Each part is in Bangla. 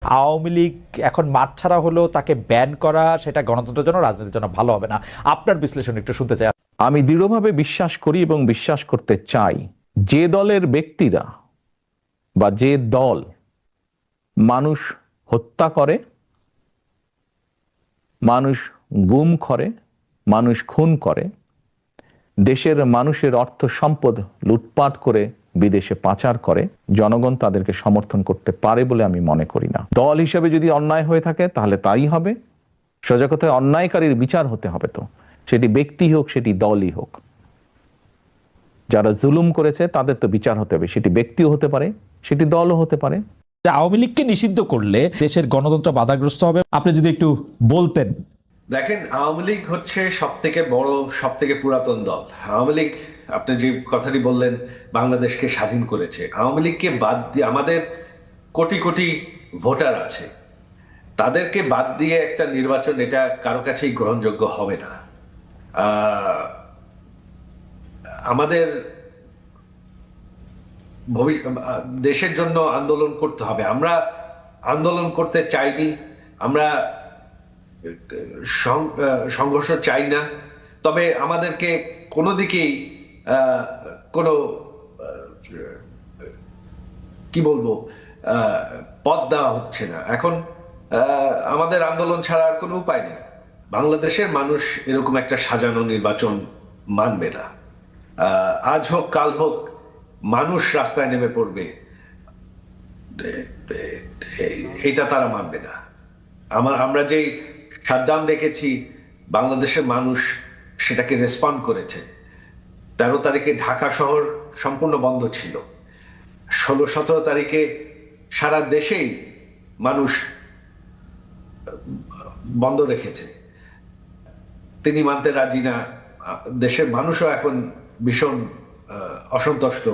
আওয়ামী লীগ এখন মাঠ ছাড়া হলেও তাকে ব্যান করা সেটা গণতন্ত্রের জন্য, রাজনীতির জন্য ভালো হবে না। আপনার বিশ্লেষণ একটু শুনতে চাই। আমি দৃঢ়ভাবে বিশ্বাস করি এবং বিশ্বাস করতে চাই, যে দলের ব্যক্তিরা বা যে দল মানুষ হত্যা করে, মানুষ গুম করে, মানুষ খুন করে, দেশের মানুষের অর্থ সম্পদ লুটপাট করে বিদেশে পাচার করে, জনগণ তাদেরকে সমর্থন করতে পারে বলে আমি মনে করি না। দল হিসেবে যদি অন্যায় হয়ে থাকে তাহলে তাই হবে। সোজা কথায় অন্যায়কারীর বিচার হতে হবে, তো সেটি ব্যক্তি হোক সেটি দলই হোক। যারা জুলুম করেছে তাদের তো বিচার হতে হবে, সেটি ব্যক্তিও হতে পারে, সেটি দলও হতে পারে। আওয়ামী লীগকে নিষিদ্ধ করলে দেশের গণতন্ত্র বাধাগ্রস্ত হবে, আপনি যদি একটু বলতেন। দেখেন, আওয়ামী লীগ হচ্ছে সব থেকে বড়, সব থেকে পুরাতন দল। আওয়ামী লীগ, আপনি যে কথাটি বললেন, বাংলাদেশকে স্বাধীন করেছে। আওয়ামী লীগকে বাদ দিয়ে আমাদের কোটি কোটি ভোটার আছে, তাদেরকে বাদ দিয়ে একটা নির্বাচন, এটা কারো কাছেই গ্রহণযোগ্য হবে না। আমাদের দেশের জন্য আন্দোলন করতে হবে। আমরা আন্দোলন করতে চাইনি, আমরা সংঘর্ষ চাই না, তবে আমাদেরকে কোনো দিকেই কোনো কি বলবো পথ দেওয়া হচ্ছে না। এখন আমাদের আন্দোলন ছাড়া আর কোনো উপায় নেই। বাংলাদেশের মানুষ এরকম একটা সাজানো নির্বাচন মানবে না। আজ হোক কাল হোক মানুষ রাস্তায় নেমে পড়বে, এটা তারা মানবে না। আমরা যেই শাটডাউন দেখেছি, বাংলাদেশের মানুষ সেটাকে রেসপন্ড করেছে। 13 তারিখে ঢাকা শহর সম্পূর্ণ বন্ধ ছিল। 16-17 তারিখে সারা দেশেই মানুষ বন্ধ রেখেছে। তিনি মানতে রাজি না। দেশের মানুষও এখন ভীষণ অসন্তুষ্ট।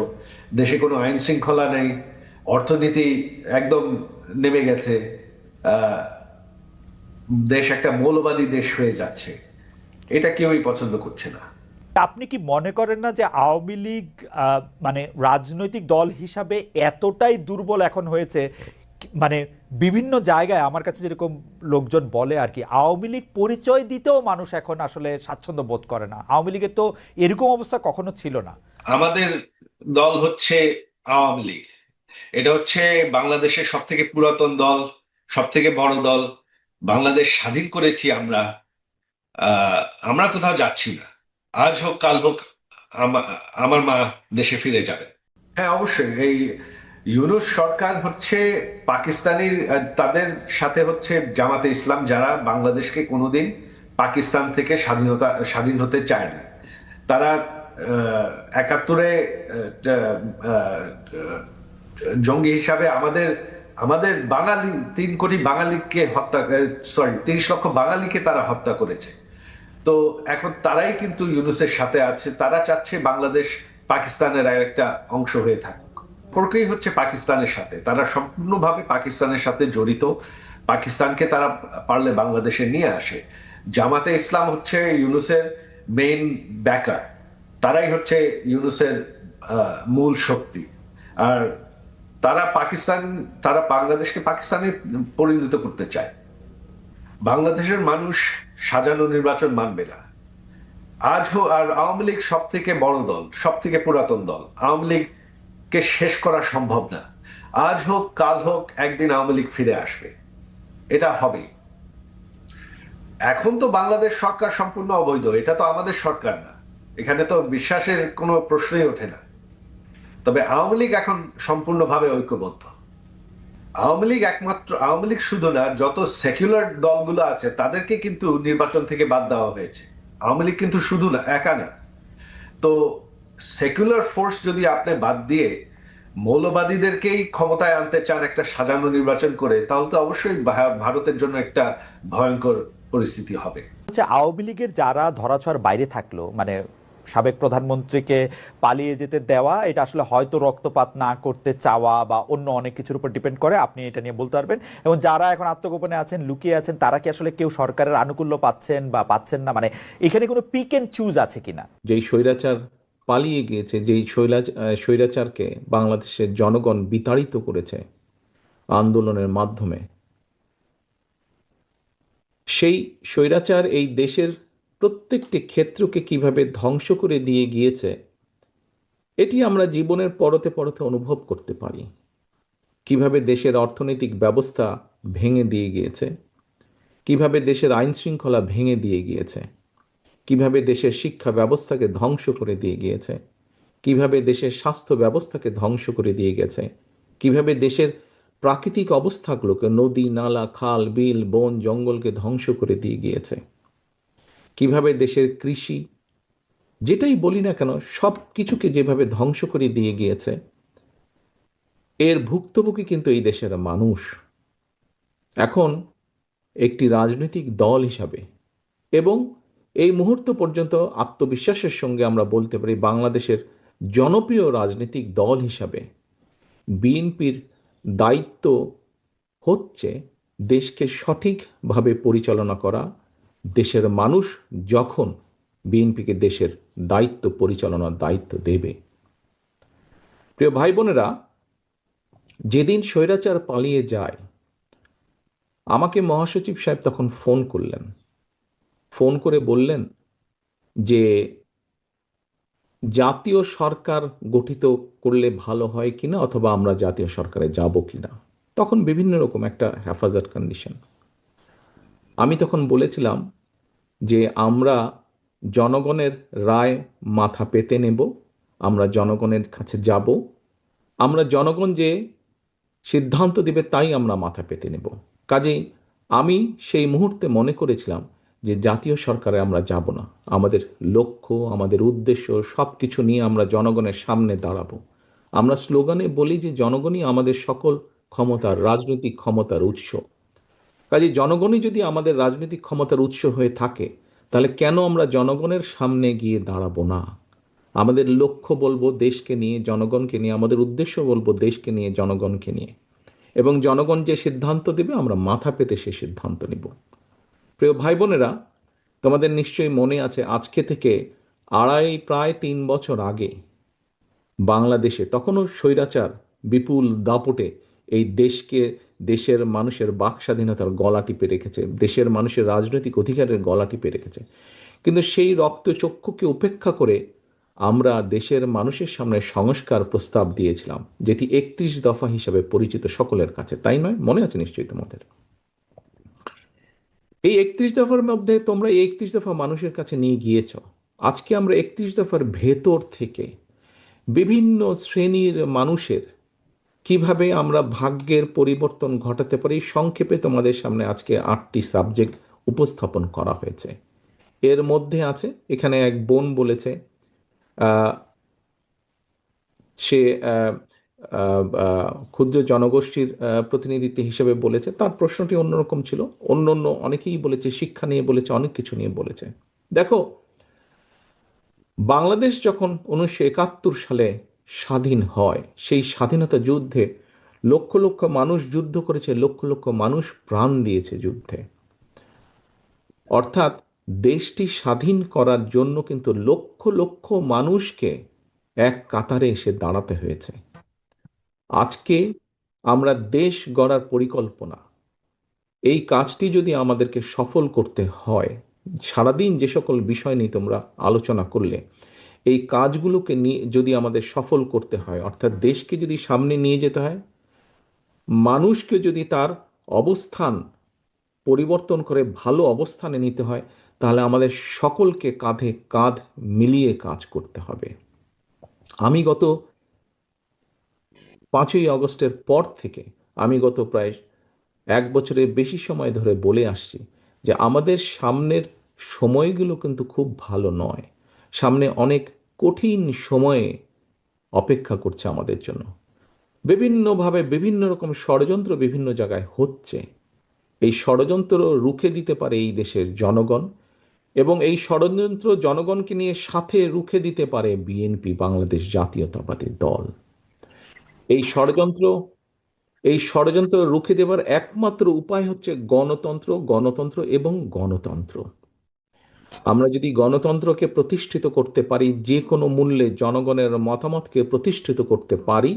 দেশে কোনো আইন শৃঙ্খলা নেই, অর্থনীতি একদম নেমে গেছে। দেশ একটা মৌলবাদী দেশ হয়ে যাচ্ছে, এটা কেউই পছন্দ করছে না। আপনি কি মনে করেন না যে আওয়ামী লীগ মানে রাজনৈতিক দল হিসাবে এতটাই দুর্বল এখন হয়েছে? মানে বিভিন্ন জায়গায় আমার কাছে যেরকম লোকজন বলে আর কি, আওয়ামী লীগ পরিচয় দিতেও মানুষ এখন আসলে স্বাচ্ছন্দ্য বোধ করে না। আওয়ামী লীগের তো এরকম অবস্থা কখনো ছিল না। আমাদের দল হচ্ছে আওয়ামী লীগ। এটা হচ্ছে বাংলাদেশের সব থেকে পুরাতন দল, সব থেকে বড় দল। বাংলাদেশ স্বাধীন করেছি আমরা। আমরা কোথাও যাচ্ছি না। আজ হোক কাল হোক আমার মা দেশে ফিরে যাবে। হ্যাঁ, অবশ্যই। এই ইউনূস সরকার হচ্ছে পাকিস্তানির, তাদের সাথে হচ্ছে জামাতে ইসলাম, যারা বাংলাদেশকে কোনোদিন পাকিস্তান থেকে স্বাধীন হতে চায় না। তারা 71-এ জঙ্গি হিসাবে আমাদের আমাদের বাঙালি 3 কোটি বাঙালিকে হত্যা, 30 লক্ষ বাঙালিকে তারা হত্যা করেছে। তো এখন তারাই কিন্তু ইউনূসের সাথে আছে। তারা চাচ্ছে বাংলাদেশ পাকিস্তানের একটা অংশ হয়ে থাকুক। সম্পর্কই হচ্ছে পাকিস্তানের সাথে, তারা সম্পূর্ণভাবে পাকিস্তানের সাথে জড়িত। পাকিস্তানকে তারা পারলে বাংলাদেশে নিয়ে আসে। জামাতে ইসলাম হচ্ছে ইউনূসের মেইন ব্যাকার, তারাই হচ্ছে ইউনূসের মূল শক্তি। আর তারা বাংলাদেশকে পাকিস্তানে পরিণত করতে চায়। বাংলাদেশের মানুষ সাজানো নির্বাচন মানবে না। আর আওয়ামী লীগ সব থেকে বড় দল, সব থেকে পুরাতন দল। আওয়ামী লীগকে শেষ করা সম্ভব না। আজ হোক কাল হোক একদিন আওয়ামী লীগ ফিরে আসবে, এটা হবে। এখন তো বাংলাদেশ সরকার সম্পূর্ণ অবৈধ, এটা তো আমাদের সরকার না, এখানে তো বিশ্বাসের কোনো প্রশ্নই ওঠে না। তবে আওয়ামী লীগ এখন সম্পূর্ণভাবে ঐক্যবদ্ধ। আওয়ামী লীগ শুধু না, যত সেকুলার দলগুলো আছে তাদেরকে কিন্তু নির্বাচন থেকে বাদ দেওয়া হয়েছে। আওয়ামী লীগ কিন্তু শুধু না, একা না। তো সেকুলার ফোর্স যদি আপনি বাদ দিয়ে মৌলবাদীদেরকেই ক্ষমতায় আনতে চান একটা সাজানো নির্বাচন করে, তাহলে তো অবশ্যই ভারতের জন্য একটা ভয়ঙ্কর পরিস্থিতি হবে। আওয়ামী লীগের যারা ধরাছোঁয়ার বাইরে থাকলো, মানে সাবেক প্রধানমন্ত্রীকে পালিয়ে যেতে দেওয়া, এটা আসলে হয়তো রক্তপাত না করতে চাওয়া বা অন্য অনেক কিছুর উপর ডিপেন্ড করে, আপনি এটা নিয়ে বলতে পারবেন। এবং যারা এখন আত্মগোপনে আছেন, লুকিয়ে আছেন, তারা কি আসলে কেউ সরকারের আনুকূল্য পাচ্ছেন বা পাচ্ছেন না? মানে এখানে কোনো পিক এন্ড চুজ আছে কিনা? যেই স্বৈরাচার পালিয়ে গিয়েছে, যেই স্বৈরাচারকে বাংলাদেশের জনগণ বিতাড়িত করেছে আন্দোলনের মাধ্যমে, সেই স্বৈরাচার এই দেশের প্রত্যেকটি ক্ষেত্রকে কিভাবে ধ্বংস করে দিয়ে গিয়েছে, এটি আমরা জীবনের পরতে পরতে অনুভব করতে পারি। কিভাবে দেশের অর্থনৈতিক ব্যবস্থা ভেঙে দিয়ে গিয়েছে, কিভাবে দেশের আইন শৃঙ্খলা ভেঙে দিয়ে গিয়েছে, কিভাবে দেশের শিক্ষা ব্যবস্থাকে ধ্বংস করে দিয়ে গিয়েছে, কিভাবে দেশের স্বাস্থ্য ব্যবস্থাকে ধ্বংস করে দিয়ে গেছে, কিভাবে দেশের প্রাকৃতিক অবস্থাগুলোকে, নদী নালা খাল বিল বন জঙ্গলকে ধ্বংস করে দিয়ে গিয়েছে, কিভাবে দেশের কৃষি, যেটাই বলি না কেন, সব কিছুকে যেভাবে ধ্বংস করে দিয়ে গিয়েছে, এর ভুক্তভোগী কিন্তু এই দেশের মানুষ। এখন একটি রাজনৈতিক দল হিসাবে এবং এই মুহূর্ত পর্যন্ত আত্মবিশ্বাসের সঙ্গে আমরা বলতে পারি বাংলাদেশের জনপ্রিয় রাজনৈতিক দল হিসাবে বিএনপির দায়িত্ব হচ্ছে দেশকে সঠিকভাবে পরিচালনা করা। দেশের মানুষ যখন বিএনপিকে দেশের দায়িত্ব পরিচালনার দায়িত্ব দেবে, প্রিয় ভাই বোনেরা, যেদিন স্বৈরাচার পালিয়ে যায়, আমাকে মহাসচিব সাহেব তখন ফোন করলেন। ফোন করে বললেন যে জাতীয় সরকার গঠিত করলে ভালো হয় কিনা, অথবা আমরা জাতীয় সরকারে যাব কিনা। তখন বিভিন্ন রকম একটা হেফাজত কন্ডিশন। আমি তখন বলেছিলাম যে আমরা জনগণের রায় মাথা পেতে নেব, আমরা জনগণের কাছে যাব, আমরা জনগণ যে সিদ্ধান্ত দেবে তাই আমরা মাথা পেতে নেব। কাজেই আমি সেই মুহূর্তে মনে করেছিলাম যে জাতীয় সরকারে আমরা যাব না। আমাদের লক্ষ্য, আমাদের উদ্দেশ্য সব কিছু নিয়ে আমরা জনগণের সামনে দাঁড়াবো। আমরা স্লোগানে বলি যে জনগণই আমাদের সকল ক্ষমতার, রাজনৈতিক ক্ষমতার উৎস। কাজে জনগণই যদি আমাদের রাজনৈতিক ক্ষমতার উৎস হয়ে থাকে, তাহলে কেন আমরা জনগণের সামনে গিয়ে দাঁড়াবো না? আমাদের লক্ষ্য বলবো দেশকে নিয়ে, জনগণকে নিয়ে, আমাদের উদ্দেশ্য বলবো দেশকে নিয়ে, জনগণকে নিয়ে, এবং জনগণ যে সিদ্ধান্ত দেবে আমরা মাথা পেতে সে সিদ্ধান্ত নিব। প্রিয় ভাই বোনেরা, তোমাদের নিশ্চয়ই মনে আছে আজকে থেকে প্রায় 3 বছর আগে বাংলাদেশে তখনও স্বৈরাচার বিপুল দাপটে এই দেশকে, দেশের মানুষের বাক স্বাধীনতার গলা টিপে রেখেছে, দেশের মানুষের রাজনৈতিক অধিকারের গলা টিপে রেখেছে। কিন্তু সেই রক্তচক্ষুকে উপেক্ষা করে আমরা দেশের মানুষের সামনে সংস্কার প্রস্তাব দিয়েছিলাম, যেটি 31 দফা হিসাবে পরিচিত সকলের কাছে, তাই নয়? মনে আছে নিশ্চয়ই তোমাদের। এই 31 দফার মধ্যে তোমরা এই 31 দফা মানুষের কাছে নিয়ে গিয়েছ। আজকে আমরা 31 দফার ভেতর থেকে বিভিন্ন শ্রেণীর মানুষের কিভাবে আমরা ভাগ্যের পরিবর্তন ঘটাতে পারি, সংক্ষেপে তোমাদের সামনে আজকে 8টি সাবজেক্ট উপস্থাপন করা হয়েছে। এর মধ্যে আছে, এখানে এক বোন বলেছে আহ, সে ক্ষুদ্র জনগোষ্ঠীর প্রতিনিধিত্ব হিসেবে বলেছে, তার প্রশ্নটি অন্যরকম ছিল। অন্য অন্য অনেকেই বলেছে, শিক্ষা নিয়ে বলেছে, অনেক কিছু নিয়ে বলেছে। দেখো, বাংলাদেশ যখন 1971 সালে স্বাধীন হয়, সেই স্বাধীনতা যুদ্ধে লক্ষ লক্ষ মানুষ যুদ্ধ করেছে, লক্ষ লক্ষ মানুষ প্রাণ দিয়েছে যুদ্ধে। অর্থাৎ দেশটি স্বাধীন করার জন্য কিন্তু লক্ষ লক্ষ মানুষকে এক কাতারে এসে দাঁড়াতে হয়েছে। আজকে আমরা দেশ গড়ার পরিকল্পনা, এই কাজটি যদি আমাদেরকে সফল করতে হয়, সারাদিন যে সকল বিষয় নিয়ে তোমরা আলোচনা করলে, এই কাজগুলোকে নিয়ে যদি আমাদের সফল করতে হয়, অর্থাৎ দেশকে যদি সামনে নিয়ে যেতে হয়, মানুষকে যদি তার অবস্থান পরিবর্তন করে ভালো অবস্থানে নিতে হয়, তাহলে আমাদের সকলকে কাঁধে কাঁধ মিলিয়ে কাজ করতে হবে। আমি গত 5ই আগস্টের পর থেকে, আমি গত প্রায় 1 বছরের বেশি সময় ধরে বলে আসছি যে আমাদের সামনের সময়গুলো কিন্তু খুব ভালো নয়। সামনে অনেক কঠিন সময়ে অপেক্ষা করছে আমাদের জন্য। বিভিন্নভাবে বিভিন্ন রকম ষড়যন্ত্র বিভিন্ন জায়গায় হচ্ছে। এই ষড়যন্ত্র রুখে দিতে পারে এই দেশের জনগণ, এবং এই ষড়যন্ত্র জনগণকে নিয়ে সাথে রুখে দিতে পারে বিএনপি, বাংলাদেশ জাতীয়তাবাদী দল। এই ষড়যন্ত্র এই ষড়যন্ত্র রুখে দেবার একমাত্র উপায় হচ্ছে গণতন্ত্র, গণতন্ত্র এবং গণতন্ত্র। আমরা যদি গণতন্ত্রকে প্রতিষ্ঠিত করতে পারি, যে কোনো মূল্যে জনগণের মতামতকে প্রতিষ্ঠিত করতে পারি,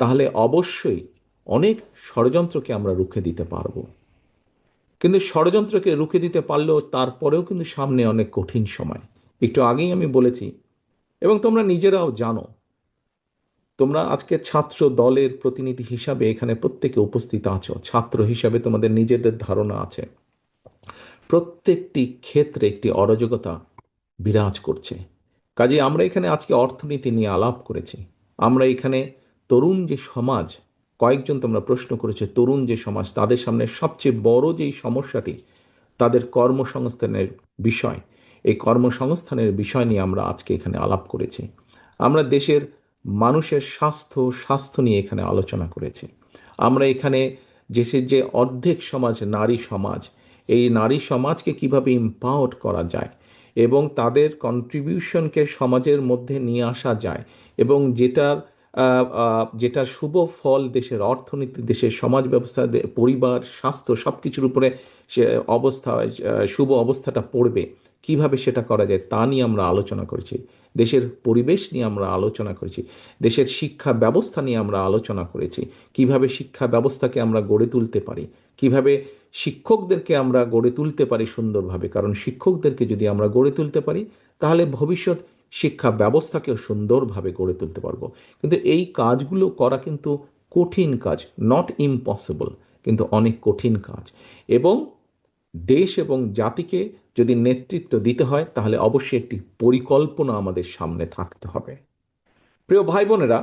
তাহলে অবশ্যই অনেক ষড়যন্ত্রকে আমরা রুখে দিতে পারবো। কিন্তু ষড়যন্ত্রকে রুখে দিতে পারলেও তারপরেও কিন্তু সামনে অনেক কঠিন সময়। একটু আগেই আমি বলেছি, এবং তোমরা নিজেরাও জানো, তোমরা আজকে ছাত্র দলের প্রতিনিধি হিসাবে এখানে প্রত্যেকে উপস্থিত আছো, ছাত্র হিসাবে তোমাদের নিজেদের ধারণা আছে। প্রত্যেকটি ক্ষেত্রে একটি অরাজকতা বিরাজ করছে। কাজে আমরা এখানে আজকে অর্থনীতি নিয়ে আলাপ করেছি। আমরা এখানে তরুণ যে সমাজ, কয়েকজন তোমরা প্রশ্ন করেছো, তরুণ যে সমাজ, তাদের সামনে সবচেয়ে বড় যেই সমস্যাটি, তাদের কর্মসংস্থানের বিষয়, এই কর্মসংস্থানের বিষয় নিয়ে আমরা আজকে এখানে আলাপ করেছি। আমরা দেশের মানুষের স্বাস্থ্য নিয়ে এখানে আলোচনা করেছি। আমরা এখানে দেশের যে অর্ধেক সমাজ নারী সমাজ, এই নারী সমাজকে কিভাবে এম্পাওয়ার করা যায় এবং তাদের কন্ট্রিবিউশনকে সমাজের মধ্যে নিয়ে আসা যায়, এবং যেটার শুভ ফল দেশের অর্থনীতি, দেশের সমাজ ব্যবস্থা, পরিবার, স্বাস্থ্য সব কিছুর উপরে সে শুভ অবস্থাটা পড়বে, কিভাবে সেটা করা যায় তা নিয়ে আমরা আলোচনা করেছি। দেশের পরিবেশ নিয়ে আমরা আলোচনা করেছি। দেশের শিক্ষা ব্যবস্থা নিয়ে আমরা আলোচনা করেছি। কিভাবে শিক্ষা ব্যবস্থাকে আমরা গড়ে তুলতে পারি, কিভাবে শিক্ষকদেরকে আমরা গড়ে তুলতে পারি সুন্দরভাবে, কারণ শিক্ষকদেরকে যদি আমরা গড়ে তুলতে পারি তাহলে ভবিষ্যৎ শিক্ষা ব্যবস্থাকেও সুন্দরভাবে গড়ে তুলতে পারবো। কিন্তু এই কাজগুলো করা কিন্তু কঠিন কাজ, নট ইম্পসিবল, কিন্তু অনেক কঠিন কাজ। এবং দেশ এবং জাতিকে যদি নেতৃত্ব দিতে হয় তাহলে অবশ্যই একটি পরিকল্পনা আমাদের সামনে থাকতে হবে। প্রিয় ভাই বোনেরা,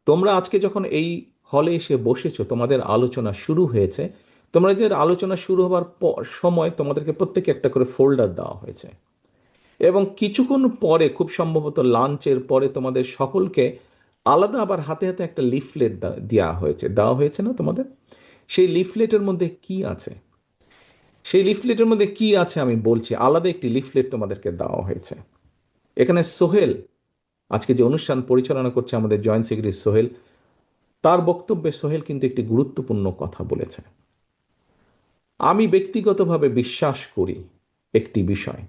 তোমরা আজকে যখন এই হলে এসে বসেছো, তোমাদের আলোচনা শুরু হয়েছে, তোমরা যে আলোচনা শুরু হবার সময় তোমাদেরকে প্রত্যেকে একটা করে ফোল্ডার দেওয়া হয়েছে, এবং কিছুক্ষণ পরে, খুব সম্ভবত লাঞ্চের পরে, তোমাদের সকলকে আলাদা আবার হাতে হাতে একটা লিফলেট দেওয়া হয়েছে না তোমাদের? সেই লিফলেটের মধ্যে কি আছে? সেই লিফলেটের মধ্যে কি আছে আমি বলছি। আলাদা একটি লিফলেট তোমাদেরকে দেওয়া হয়েছে। এখানে সোহেল, আজকে যে অনুষ্ঠান পরিচালনা করছে আমাদের জয়েন্ট সেক্রেটারি সোহেল, তার বক্তব্যে সোহেল কিন্তু একটি গুরুত্বপূর্ণ কথা বলেছে। আমি ব্যক্তিগতভাবে বিশ্বাস করি একটি বিষয়,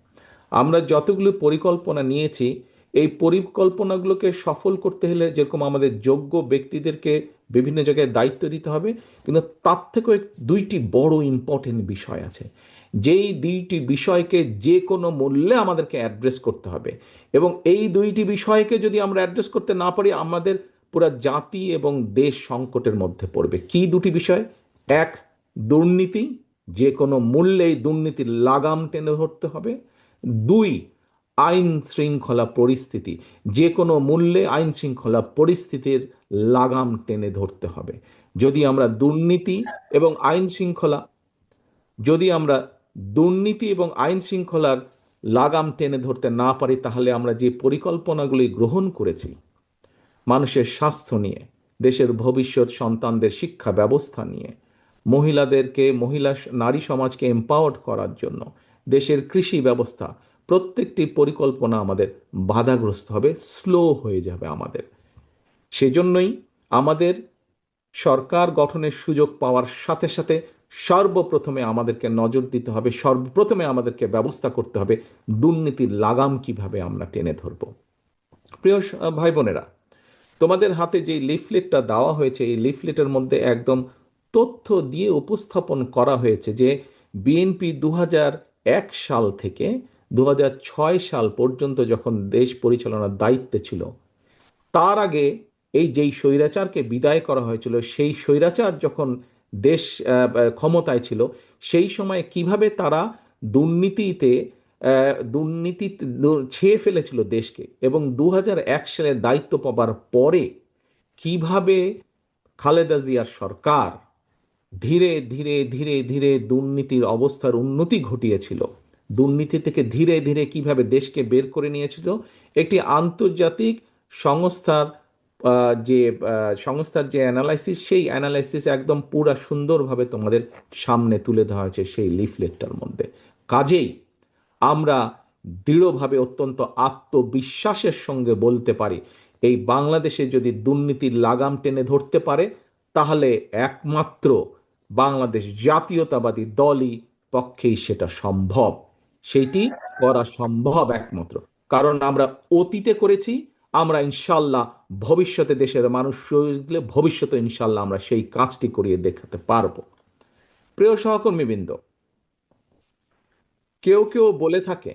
আমরা যতগুলো পরিকল্পনা নিয়েছি, এই পরিকল্পনাগুলোকে সফল করতে হলে যেরকম আমাদের যোগ্য ব্যক্তিদেরকে বিভিন্ন জায়গায় দায়িত্ব দিতে হবে, কিন্তু তার থেকেও দুইটি বড় ইম্পর্টেন্ট বিষয় আছে, যেই দুইটি বিষয়কে যে কোনো মূল্যে আমাদেরকে অ্যাড্রেস করতে হবে। এবং এই দুইটি বিষয়কে যদি আমরা অ্যাড্রেস করতে না পারি, আমাদের পুরা জাতি এবং দেশ সংকটের মধ্যে পড়বে। কি দুটি বিষয়? এক, দুর্নীতি, যে কোনো মূল্যেই দুর্নীতির লাগাম টেনে ধরতে হবে। দুই, আইন শৃঙ্খলা পরিস্থিতি, যে কোনো মূল্যে আইন শৃঙ্খলা পরিস্থিতির লাগাম টেনে ধরতে হবে। যদি আমরা দুর্নীতি এবং আইন শৃঙ্খলা যদি আমরা দুর্নীতি এবং আইন শৃঙ্খলার লাগাম টেনে ধরতে না পারি, তাহলে আমরা যে পরিকল্পনাগুলি গ্রহণ করেছি মানুষের স্বাস্থ্য নিয়ে, দেশের ভবিষ্যৎ সন্তানদের শিক্ষা ব্যবস্থা নিয়ে, নারী সমাজকে এম্পাওয়ার্ড করার জন্য, দেশের কৃষি ব্যবস্থা, প্রত্যেকটি পরিকল্পনা আমাদের বাধাগ্রস্ত হবে, স্লো হয়ে যাবে আমাদের। সেজন্যই আমাদের সরকার গঠনের সুযোগ পাওয়ার সাথে সাথে সর্বপ্রথমে আমাদেরকে নজর দিতে হবে, সর্বপ্রথমে আমাদেরকে ব্যবস্থা করতে হবে দুর্নীতির লাগাম কিভাবে আমরা টেনে ধরব। প্রিয় ভাই বোনেরা, তোমাদের হাতে যে লিফলেটটা দেওয়া হয়েছে, এই লিফলেটের মধ্যে একদম তথ্য দিয়ে উপস্থাপন করা হয়েছে যে বিএনপি 2001 সাল থেকে 2006 সাল পর্যন্ত যখন দেশ পরিচালনার দায়িত্বে ছিল, তার আগে এই যেই স্বৈরাচারকে বিদায় করা হয়েছিল, সেই স্বৈরাচার যখন দেশ ক্ষমতায় ছিল, সেই সময় কিভাবে তারা দুর্নীতিতে দুর্নীতি ছেয়ে ফেলেছিল দেশকে, এবং 2001 সালে দায়িত্ব পাবার পরে কিভাবে খালেদা জিয়ার সরকার ধীরে ধীরে ধীরে ধীরে দুর্নীতির অবস্থার উন্নতি ঘটিয়েছিল, দুর্নীতি থেকে ধীরে ধীরে কিভাবে দেশকে বের করে নিয়েছিল, একটি আন্তর্জাতিক সংস্থার যে অ্যানালাইসিস, সেই অ্যানালাইসিস একদম পুরা সুন্দরভাবে তোমাদের সামনে তুলে দেওয়া হয়েছে সেই লিফলেটটার মধ্যে। কাজেই আমরা দৃঢ়ভাবে, অত্যন্ত আত্মবিশ্বাসের সঙ্গে বলতে পারি, এই বাংলাদেশে যদি দুর্নীতির লাগাম টেনে ধরতে পারে, তাহলে একমাত্র বাংলাদেশ জাতীয়তাবাদী দলই পক্ষেই সেটা সম্ভব। সেইটি করা সম্ভব একমাত্র, কারণ আমরা অতীতে করেছি, আমরা ইনশাল্লাহ ভবিষ্যতে দেশের মানুষ দিলে ভবিষ্যতে ইনশাল্লাহ আমরা সেই কাজটি করিয়ে দেখাতে পারবো। প্রিয় সহকর্মীবৃন্দ, কেউ কেউ বলে থাকে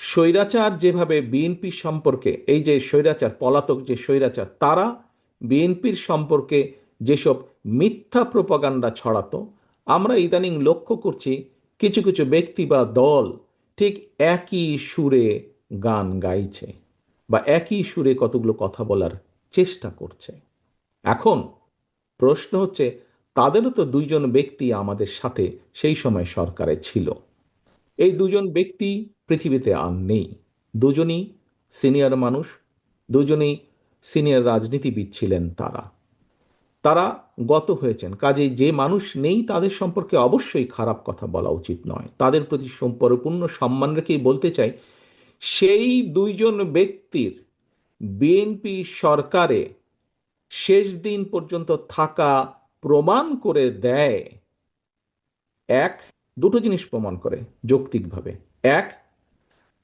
স্বৈরাচার যেভাবে বিএনপি সম্পর্কে, এই যে স্বৈরাচার, পলাতক যে স্বৈরাচার, তারা বিএনপির সম্পর্কে যেসব মিথ্যা প্রপাগান্ডা ছড়াতো, আমরা ইদানিং লক্ষ্য করছি কিছু কিছু ব্যক্তি বা দল ঠিক একই সুরে গান গাইছে বা একই সুরে কতগুলো কথা বলার চেষ্টা করছে। এখন প্রশ্ন হচ্ছে, তাদেরও তো দুইজন ব্যক্তি আমাদের সাথে সেই সময় সরকারে ছিল। এই দুজন ব্যক্তি পৃথিবীতে আর নেই। দুজনই সিনিয়র মানুষ, দুজনেই সিনিয়র রাজনীতিবিদ ছিলেন। তারা তারা গত হয়েছেন, কাজেই যে মানুষ নেই তাদের সম্পর্কে অবশ্যই খারাপ কথা বলা উচিত নয়। তাদের প্রতি পরিপূর্ণ সম্মান রেখেই বলতে চাই, সেই দুইজন ব্যক্তির বিএনপি সরকারে শেষ দিন পর্যন্ত থাকা প্রমাণ করে দেয়, এক, দুটো জিনিস প্রমাণ করে যৌক্তিকভাবে। এক,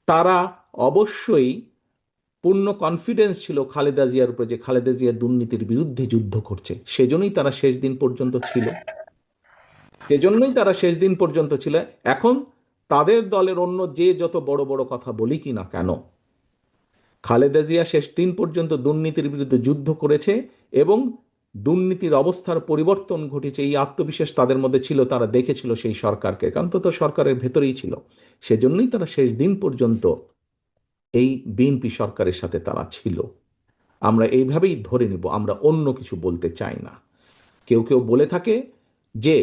তারা অবশ্যই পূর্ণ কনফিডেন্স ছিল খালেদা জিয়ার উপরে যে খালেদা জিয়া দুর্নীতির বিরুদ্ধে যুদ্ধ করছে, সেজন্যই তারা শেষ দিন পর্যন্ত ছিল, সেজন্যই তারা শেষ দিন পর্যন্ত ছিল। এখন তাদের দলের অন্য যে যত বড় বড় কথা বলি কি না কেন, খালেদা জিয়া শেষ দিন পর্যন্ত দুর্নীতির বিরুদ্ধে যুদ্ধ করেছে এবং দুর্নীতির অবস্থার পরিবর্তন ঘটেছে, এই আত্মবিশ্বাস তাদের মধ্যে ছিল। তারা দেখেছিল সেই সরকারকে, কারণ তো সরকারের ভেতরেই ছিল, সেজন্যই তারা শেষ দিন পর্যন্ত এই বিএনপি সরকারের সাথে তারা ছিল। আমরা এইভাবেই ধরে নিব, আমরা অন্য কিছু বলতে চাই না। কেউ কেউ বলে থাকে যে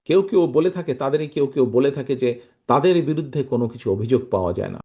কেউ কেউ বলে থাকে তাদেরই কেউ কেউ বলে থাকে যে তাদের বিরুদ্ধে কোনো কিছু অভিযোগ পাওয়া যায় না।